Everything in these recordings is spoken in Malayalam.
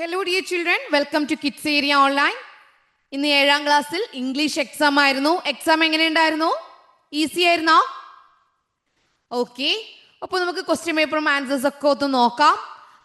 Hello dear children, welcome to Kids Area Online. ഇന്ന് 7ാം ക്ലാസ്സിൽ ഇംഗ്ലീഷ് എക്സാം ആയിരുന്നു. എക്സാം എങ്ങനെയുണ്ടായിരുന്നു? ഈസി ആയിരുന്നോ? ഓക്കെ, അപ്പോൾ നമുക്ക് ക്വസ്റ്റ്യൻ പേപ്പറും ആൻസേഴ്സ് ഒക്കെ ഒന്ന് നോക്കാം.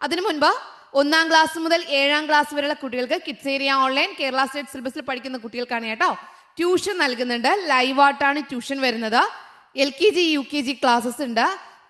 അതിനു മുൻപ് 1ാം ക്ലാസ് മുതൽ 7ാം ക്ലാസ് വരെയുള്ള കുട്ടികൾക്ക് kids area online Kerala state സിലബസിൽ പഠിക്കുന്ന കുട്ടികൾക്കാണ് കേട്ടോ ട്യൂഷൻ നൽകുന്നുണ്ട്. ലൈവായിട്ടാണ് ട്യൂഷൻ വരുന്നത്. LKG UKG ക്ലാസ്സസ് ഉണ്ട്.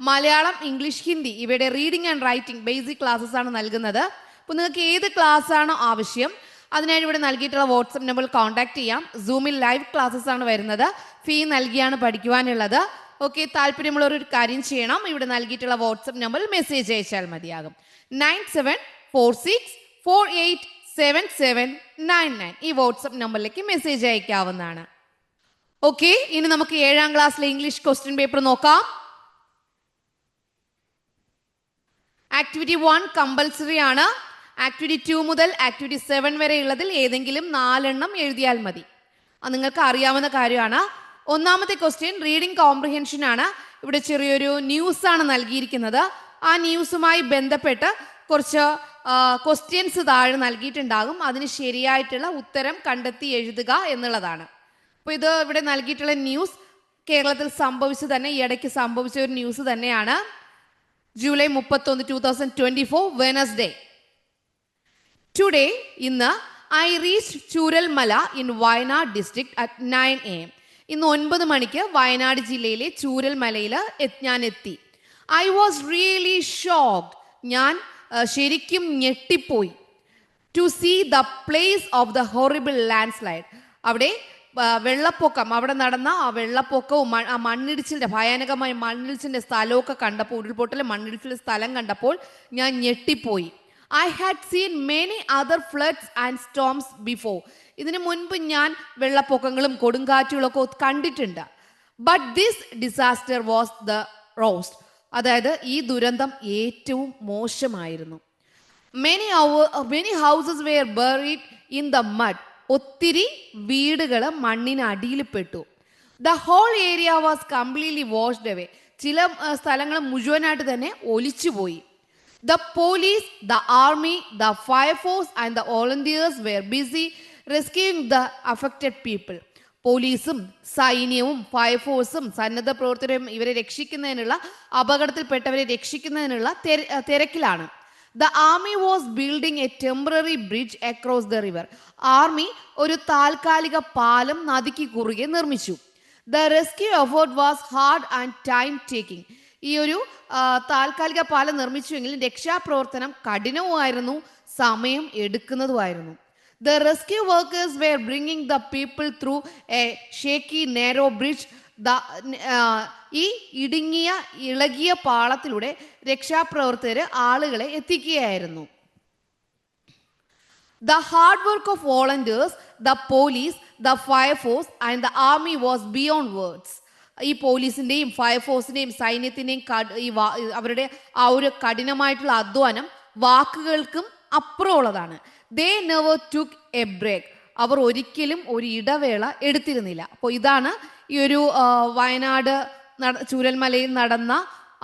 മലയാളം, ഇംഗ്ലീഷ്, ഹിന്ദി ഇവയുടെ reading and writing basic classes ആണ് നൽകുന്നത്. അപ്പോൾ നിങ്ങൾക്ക് ഏത് ക്ലാസ് ആണോ ആവശ്യം അതിനായി ഇവിടെ നൽകിയിട്ടുള്ള വാട്സപ്പ് നമ്പറിൽ കോൺടാക്ട് ചെയ്യാം. സൂമിൽ ലൈവ് ക്ലാസ്സസ് ആണ് വരുന്നത്. ഫീ നൽകിയാണ് പഠിക്കുവാനുള്ളത്. ഓക്കെ, താല്പര്യമുള്ളവർ ഒരു കാര്യം ചെയ്യണം, ഇവിടെ നൽകിയിട്ടുള്ള വാട്സപ്പ് നമ്പറിൽ മെസ്സേജ് അയച്ചാൽ മതിയാകും. 9746487799 ഈ വാട്സപ്പ് നമ്പറിലേക്ക് മെസ്സേജ് അയക്കാവുന്നതാണ്. ഓക്കെ, ഇനി നമുക്ക് 7ാം ക്ലാസ്സിലെ ഇംഗ്ലീഷ് ക്വസ്റ്റ്യൻ പേപ്പർ നോക്കാം. ആക്ടിവിറ്റി 1 കമ്പൽസറി ആണ്. ആക്ടിവിറ്റി 2 മുതൽ ആക്ടിവിറ്റി 7 വരെ ഉള്ളതിൽ ഏതെങ്കിലും 4 എഴുതിയാൽ മതി. അത് നിങ്ങൾക്ക് അറിയാവുന്ന കാര്യമാണ്. ഒന്നാമത്തെ ക്വസ്റ്റ്യൻ റീഡിംഗ് കോംപ്രിഹെൻഷൻ ആണ്. ഇവിടെ ചെറിയൊരു ന്യൂസ് ആണ് നൽകിയിരിക്കുന്നത്. ആ ന്യൂസുമായി ബന്ധപ്പെട്ട് കുറച്ച് ക്വസ്റ്റ്യൻസ് താഴെ നൽകിയിട്ടുണ്ടാകും. അതിന് ശരിയായിട്ടുള്ള ഉത്തരം കണ്ടെത്തി എഴുതുക എന്നുള്ളതാണ്. അപ്പോൾ ഇത് ഇവിടെ നൽകിയിട്ടുള്ള ന്യൂസ് കേരളത്തിൽ സംഭവിച്ചു തന്നെ, ഈ ഇടയ്ക്ക് സംഭവിച്ച ഒരു ന്യൂസ് തന്നെയാണ്. July 31, 2024 Wednesday. ടുഡേ ഇന്ന് I reach Chooralmala in Wayanad district at 9 AM. ഇന്ന് 9 മണിക്ക് വയനാട് ജില്ലയിലെ ചൂരൽമലയിൽ ഞാൻ എത്തി. I was really shocked. ഞാൻ ശരിക്കും ഞെട്ടിപ്പോയി. To see the place of the horrible landslide. അവിടെ വെള്ളപ്പൊക്കം, അവിടെ നടന്ന ആ വെള്ളപ്പൊക്കവും ആ മണ്ണിടിച്ചിലിൻ്റെ ഭയാനകമായ മണ്ണിടിച്ചിലിൻ്റെ സ്ഥലമൊക്കെ കണ്ടപ്പോൾ, ഉരുൾപൊട്ടൽ മണ്ണിടിച്ചിലിൻ്റെ സ്ഥലം കണ്ടപ്പോൾ ഞാൻ ഞെട്ടിപ്പോയി. I had seen many other floods and storms before. ഇതിനു മുൻപ് ഞാൻ വെള്ളപ്പൊക്കങ്ങളും കൊടുങ്കാറ്റുകളൊക്കെ കണ്ടിട്ടുണ്ട്. But this disaster was the worst. അതായത് ഈ ദുരന്തം ഏറ്റവും മോശമായിരുന്നു. Many houses were buried in the mud. ഒത്തിരി വീടുകൾ മണ്ണിനടിയിൽ പെട്ടു. The whole area was completely washed away. ചില സ്ഥലങ്ങൾ മുഴുവനായിട്ട് തന്നെ ഒലിച്ചുപോയി. The police, the army, the fire force and the volunteers were busy rescuing the affected people. പോലീസും സൈന്യവും ഫയർഫോഴ്സും സന്നദ്ധ പ്രവർത്തകരും ഇവരെ രക്ഷിക്കുന്നതിനുള്ള, അപകടത്തിൽപ്പെട്ടവരെ രക്ഷിക്കുന്നതിനുള്ള തിരക്കിലാണ്. The army was building a temporary bridge across the river. Army ഒരു താൽക്കാലിക പാലം നദിക്ക് കുറുകെ നിർമ്മിച്ചു. The rescue effort was hard and time taking. ഈ ഒരു താൽക്കാലിക പാലം നിർമ്മിച്ചുവെങ്കിലും രക്ഷാപ്രവർത്തനം കഠിനവുമായിരുന്നു, സമയം എടുക്കുന്നതുമായിരുന്നു. The rescue workers were bringing the people through a shaky narrow bridge. ഈ ഇളകിയ പാളത്തിലൂടെ രക്ഷാപ്രവർത്തകർ ആളുകളെ എത്തിക്കുകയായിരുന്നു. The hard work of volunteers, the police, the fire force and the army was beyond words. ഈ പോലീസിൻ്റെയും ഫയർഫോഴ്സിൻ്റെയും സൈന്യത്തിൻ്റെയും അവരുടെ ആ ഒരു കഠിനമായിട്ടുള്ള അധ്വാനം വാക്കുകൾക്കും അപ്പുറമുള്ളതാണ്. They never took a break. അവർ ഒരിക്കലും ഒരു ഇടവേള എടുത്തിരുന്നില്ല. അപ്പോൾ ഇതാണ് ഈ ഒരു വയനാട് ചൂരൽമലയിൽ നടന്ന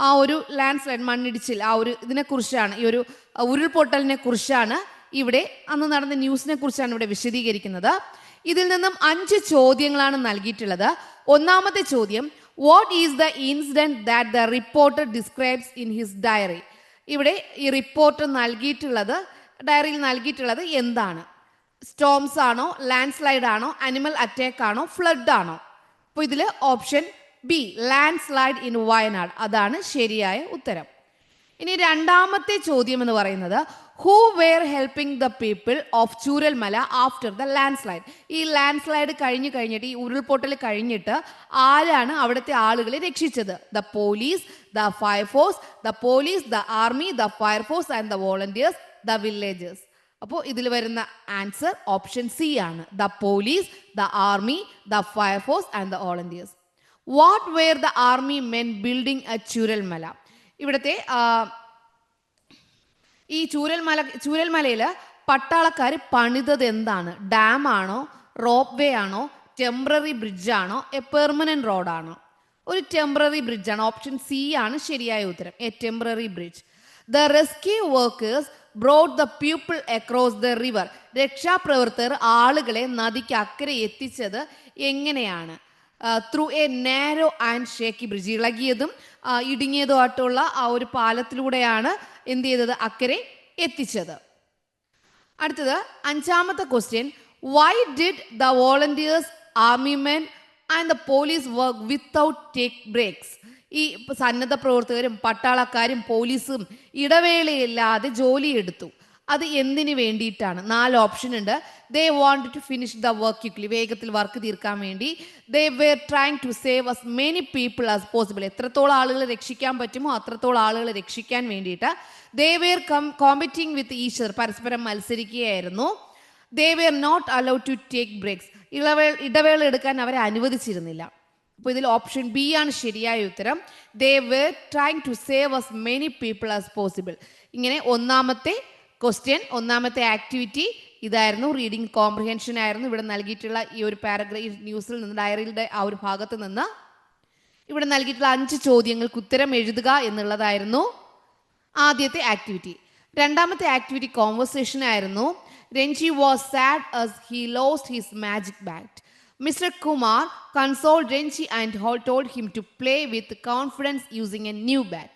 ആ ഒരു ലാൻഡ് സ്ലൈഡ്, മണ്ണിടിച്ചിൽ, ആ ഒരു ഇതിനെക്കുറിച്ചാണ്, ഈ ഒരു ഉരുൾപൊട്ടലിനെ കുറിച്ചാണ് ഇവിടെ അന്ന് നടന്ന ന്യൂസിനെ കുറിച്ചാണ് ഇവിടെ വിശദീകരിക്കുന്നത്. ഇതിൽ നിന്നും 5 ചോദ്യങ്ങളാണ് നൽകിയിട്ടുള്ളത്. ഒന്നാമത്തെ ചോദ്യം, what is the incident that the reporter describes in his diary. ഇവിടെ ഈ റിപ്പോർട്ടർ ഡയറിയിൽ നൽകിയിട്ടുള്ളത് എന്താണ്? സ്റ്റോംസ് ആണോ, ലാൻഡ് സ്ലൈഡ് ആണോ, അനിമൽ അറ്റാക്ക് ആണോ, ഫ്ലഡ് ആണോ? അപ്പോൾ ഇതിൽ option B, landslide in Wayanad, അതാണ് ശരിയായ ഉത്തരം. ഇനി രണ്ടാമത്തെ ചോദ്യം എന്ന് പറയുന്നത്, who were helping the people of Chooralmala after the landslide. ഈ ലാൻഡ് സ്ലൈഡ് കഴിഞ്ഞിട്ട്, ഈ ഉരുൾപൊട്ടൽ കഴിഞ്ഞിട്ട് ആരാണ് അവിടുത്തെ ആളുകളെ രക്ഷിച്ചത്? The police, the fire force, the police, the army, the fire force and the volunteers, the villagers. അപ്പോൾ ഇതിൽ വരുന്ന ആൻസർ ഓപ്ഷൻ സി ആണ്, the police, the army, the fire force and the volunteers. What were the army men building at Chooralmala. ഇവിടുത്തെ ഈ ചൂരൽമലയിൽ പട്ടാളക്കാർ പണിതത് എന്താണ്? ഡാം ആണോ, റോപ്പ് വേ ആണോ, ടെമ്പററി ബ്രിഡ്ജ് ആണോ, എ പെർമനന്റ് റോഡാണോ? ഒരു ടെമ്പററി ബ്രിഡ്ജ് ആണ്. ഓപ്ഷൻ സി ആണ് ശരിയായ ഉത്തരം, a temporary bridge. The rescue workers brought the people across the river. രക്ഷാപ്രവർത്തകർ ആളുകളെ നദിക്ക് അക്കരെ എത്തിച്ചത് എങ്ങനെയാണ്? Through a narrow and shaky bridge. ഇളകിയതും ഇടുങ്ങിയതുമായിട്ടുള്ള ആ ഒരു പാലത്തിലൂടെയാണ് എന്ത് ചെയ്തത്? അക്കരെ എത്തിച്ചത്. അടുത്തത് അഞ്ചാമത്തെ question. Why did the volunteers, army men and the police work without take breaks? ഈ സന്നദ്ധ പ്രവർത്തകരും പട്ടാളക്കാരും പോലീസും ഇടവേളയില്ലാതെ ജോലിയെടുത്തു. അത് എന്തിനു വേണ്ടിയിട്ടാണ്? 4 ഓപ്ഷൻ ഉണ്ട്. They wanted to finish the work quickly. വേഗത്തിൽ വർക്ക് തീർക്കാൻ വേണ്ടി. They were trying to save as many people as possible. എത്രത്തോളം ആളുകളെ രക്ഷിക്കാൻ പറ്റുമോ അത്രത്തോളം ആളുകളെ രക്ഷിക്കാൻ വേണ്ടിയിട്ട്. They were competing with each other. പരസ്പരം മത്സരിക്കുകയായിരുന്നു. They were not allowed to take breaks. ഇടവേള എടുക്കാൻ അവരെ അനുവദിച്ചിരുന്നില്ല. അപ്പോൾ ഇതിൽ ഓപ്ഷൻ ബി ആണ് ശരിയായ ഉത്തരം. They were trying to save as many people as possible. ഇങ്ങനെ ഒന്നാമത്തെ ക്വസ്റ്റ്യൻ, ഒന്നാമത്തെ ആക്ടിവിറ്റി ഇതായിരുന്നു. റീഡിംഗ് കോംപ്രിഹെൻഷൻ ആയിരുന്നു. ഇവിടെ നൽകിയിട്ടുള്ള ഈ ഒരു പാരഗ്രാഫ് ന്യൂസിൽ നിന്ന്, ഡയറിയുടെ ആ ഒരു ഭാഗത്ത് നിന്ന് ഇവിടെ നൽകിയിട്ടുള്ള 5 ചോദ്യങ്ങൾക്ക് ഉത്തരം എഴുതുക എന്നുള്ളതായിരുന്നു ആദ്യത്തെ ആക്ടിവിറ്റി. രണ്ടാമത്തെ ആക്ടിവിറ്റി കോൺവെർസേഷൻ ആയിരുന്നു. Ranji was sad as he lost his magic bat. Mr. Kumar consoled Renchi and told him to play with confidence using a new bat.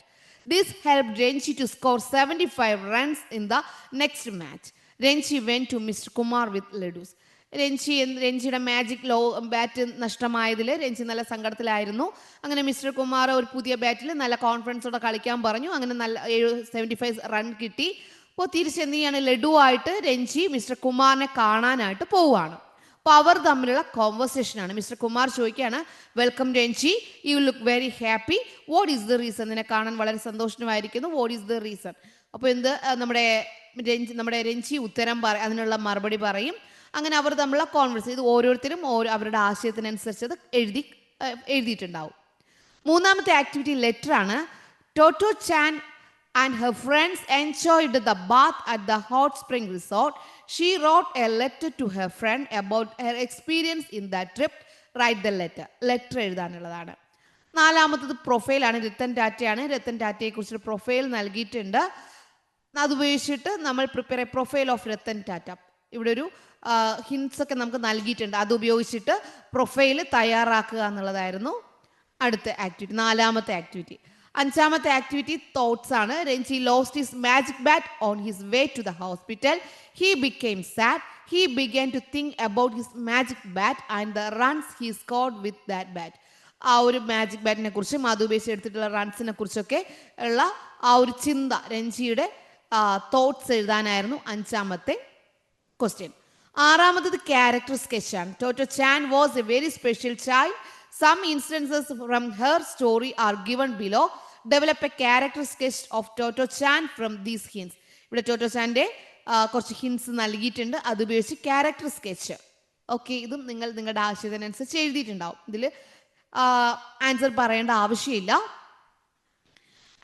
This helped Renchi to score 75 runs in the next match. Renchi went to Mr. Kumar with ladus. രഞ്ജിയുടെ മാജിക് ബാറ്റ് നഷ്ടമായതിൽ രഞ്ജി നല്ല സങ്കടത്തിലായിരുന്നു. അങ്ങനെ മിസ്റ്റർ കുമാർ ഒരു പുതിയ ബാറ്റിൽ നല്ല കോൺഫിഡൻസോടെ കളിക്കാൻ പറഞ്ഞു. അങ്ങനെ നല്ല 75 റൺ കിട്ടി. അപ്പോൾ തിരിച്ചെന്ത് ചെയ്യാണ്? ലഡു ആയിട്ട് രഞ്ജി മിസ്റ്റർ കുമാറിനെ കാണാനായിട്ട് പോവുകയാണ്. അപ്പോൾ അവർ തമ്മിലുള്ള കോൺവെർസേഷനാണ്. മിസ്റ്റർ കുമാർ ചോദിക്കുകയാണ്, welcome Ranji, you look very happy, what is the reason? നിന്നെ കാണാൻ വളരെ സന്തോഷമായിരിക്കുന്നു, വാട്ട് ഈസ് ദ റീസൺ? അപ്പോൾ നമ്മുടെ രഞ്ജി ഉത്തരം അതിനുള്ള മറുപടി പറയും. അങ്ങനെ അവർ തമ്മിലുള്ള കോൺവെർസേഷൻ. ഇത് ഓരോരുത്തരും അവരുടെ ആശയത്തിനനുസരിച്ച് അത് എഴുതിയിട്ടുണ്ടാവും. മൂന്നാമത്തെ ആക്ടിവിറ്റി ലെറ്റർ ആണ്. ടോട്ടോ ചാൻ and her friends enjoyed the bath at the hot spring resort. She wrote a letter to her friend about her experience in that trip. Write the letter. Letter എഴുതാനുള്ളതാണ്. നാലാമത്തത് പ്രൊഫൈലാണ്. രത്തൻ ടാറ്റയാണ്. രത്തൻ ടാറ്റയെ കുറിച്ചൊരു പ്രൊഫൈൽ നൽകിയിട്ടുണ്ട്. അതുപയോഗിച്ചിട്ട് നമ്മൾ prepare profile of Ratan Tata. ഇവിടെ ഒരു ഹിൻസ് ഒക്കെ നമുക്ക് നൽകിയിട്ടുണ്ട്. അത് ഉപയോഗിച്ചിട്ട് പ്രൊഫൈൽ തയ്യാറാക്കുക എന്നുള്ളതായിരുന്നു അടുത്ത ആക്ടിവിറ്റി, നാലാമത്തെ ആക്ടിവിറ്റി. അഞ്ചാമത്തെ ആക്ടിവിറ്റി തോട്ട്സ് ആണ്. Ranji lost his magic bat on his way to the hospital. He became sad. He began to think about his magic bat and the runs he scored with that bat. ആ ഒരു മാജിക് ബാറ്റിനെ കുറിച്ചും അത് ഉപയോഗിച്ച് എടുത്തിട്ടുള്ള റൺസിനെ കുറിച്ചൊക്കെ ഉള്ള ആ ഒരു ചിന്ത, രഞ്ജിയുടെ തോട്ട്സ് എഴുതാനായിരുന്നു അഞ്ചാമത്തെ ക്വസ്റ്റ്യൻ. ആറാമത്തത് ക്യാരക്ടർ സ്കെച്ചാണ്. Totto chan was a very special child. Some instances from her story are given below. Develop a character sketch of Toto Chan from these hints. ഇവിടെ ടോട്ടോ ചാൻ്റെ കുറച്ച് ഹിൻസ് നൽകിയിട്ടുണ്ട്. അതുപയോഗിച്ച് ക്യാരക്ടർ സ്കെച്ച്. ഓക്കെ, ഇതും നിങ്ങളുടെ ആശയത്തിനനുസരിച്ച് എഴുതിയിട്ടുണ്ടാവും. ഇതിൽ ആൻസർ പറയേണ്ട ആവശ്യമില്ല.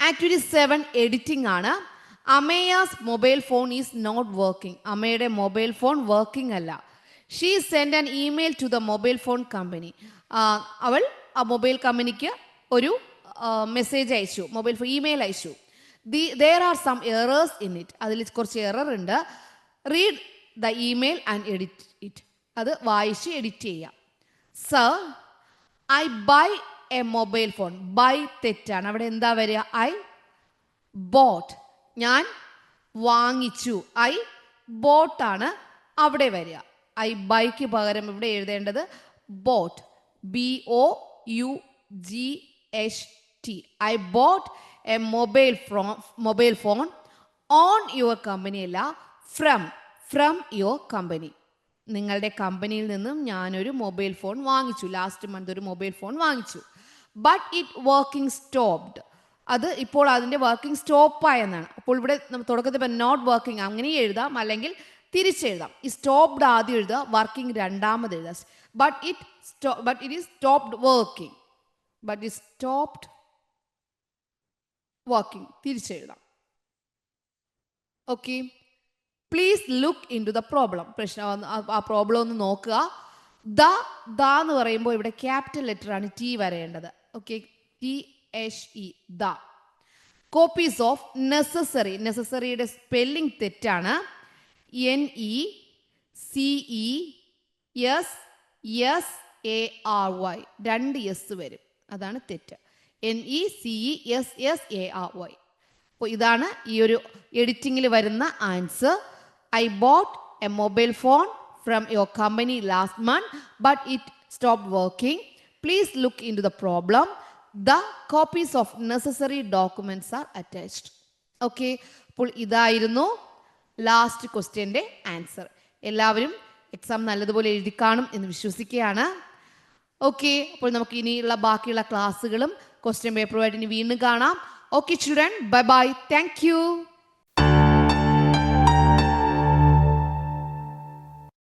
ആക്ടിവിറ്റി 7 എഡിറ്റിംഗ് ആണ്. Ameya's mobile phone is not working. അമ്മയുടെ മൊബൈൽ ഫോൺ വർക്കിംഗ് അല്ല. She send an email to the mobile phone company. അവൾ ആ മൊബൈൽ കമ്പനിക്ക് ഒരു മെസ്സേജ് അയച്ചു, മൊബൈൽ ഫോൺ ഇമെയിൽ അയച്ചു. there are some errors in it. അതിൽ കുറച്ച് എറർ ഉണ്ട്. Read the email and edit it. അത് വായിച്ച് എഡിറ്റ് ചെയ്യാം. Sir, I buy a mobile phone. Buy തെറ്റാണ്. അവിടെ എന്താ വരിക? I bought. ഞാൻ വാങ്ങിച്ചു. ഐ ബോട്ടാണ് അവിടെ വരിക. ഐ ബൈക്ക് പകരം ഇവിടെ എഴുതേണ്ടത് boat. BOUGHT. I bought a mobile phone on your company അല്ല, from your company. നിങ്ങളുടെ കമ്പനിയിൽ നിന്നും ഞാനൊരു മൊബൈൽ ഫോൺ വാങ്ങിച്ചു. ലാസ്റ്റ് മന്ത് ഒരു മൊബൈൽ ഫോൺ വാങ്ങിച്ചു. But it working stopped. അത് ഇപ്പോൾ അതിൻ്റെ വർക്കിംഗ് സ്റ്റോപ്പായെന്നാണ്. അപ്പോൾ ഇവിടെ തുടക്കത്തിൽ ഇപ്പം നോട്ട് വർക്കിംഗ് അങ്ങനെ എഴുതാം, അല്ലെങ്കിൽ തിരിച്ചെഴുതാം. ഈ സ്റ്റോപ്ഡ് ആദ്യം എഴുതുക, വർക്കിംഗ് രണ്ടാമത് എഴുതാം. But it is stopped working. But it stopped working. തിരിച്ചെഴുതാം. Okay, please look in to the problem. പ്രശ്നം, ആ പ്രോബ്ലം ഒന്ന് നോക്കുക. ദ എന്ന് പറയുമ്പോൾ ഇവിടെ ക്യാപിറ്റൽ ലെറ്റർ ആണ് ടി വരേണ്ടത്. Okay, THE. The. Copies of necessary. നെസസറിയുടെ സ്പെല്ലിംഗ് തെറ്റാണ്. NECESSARY 2 എസ് വരും, അതാണ് തെറ്റ്. NECESSARY. അപ്പോൾ ഇതാണ് ഈ ഒരു എഡിറ്റിങ്ങിൽ വരുന്ന answer. I bought a mobile phone from your company last month but it stop working. Please look in to the problem. The copies of necessary documents are attached. Okay, അപ്പോൾ ഇതായിരുന്നു ലാസ്റ്റ് ക്വസ്റ്റ്യൻ്റെ ആൻസർ. എല്ലാവരും എക്സാം നല്ലതുപോലെ എഴുതി കാണും എന്ന് വിശ്വസിക്കുകയാണ്. ഓക്കെ, അപ്പോൾ നമുക്ക് ഇനിയുള്ള ബാക്കിയുള്ള ക്ലാസ്സുകളും ക്വസ്റ്റ്യൻ പേപ്പറുമായിട്ട് ഇനി വീണ്ടും കാണാം. Okay children, bye bye, thank you.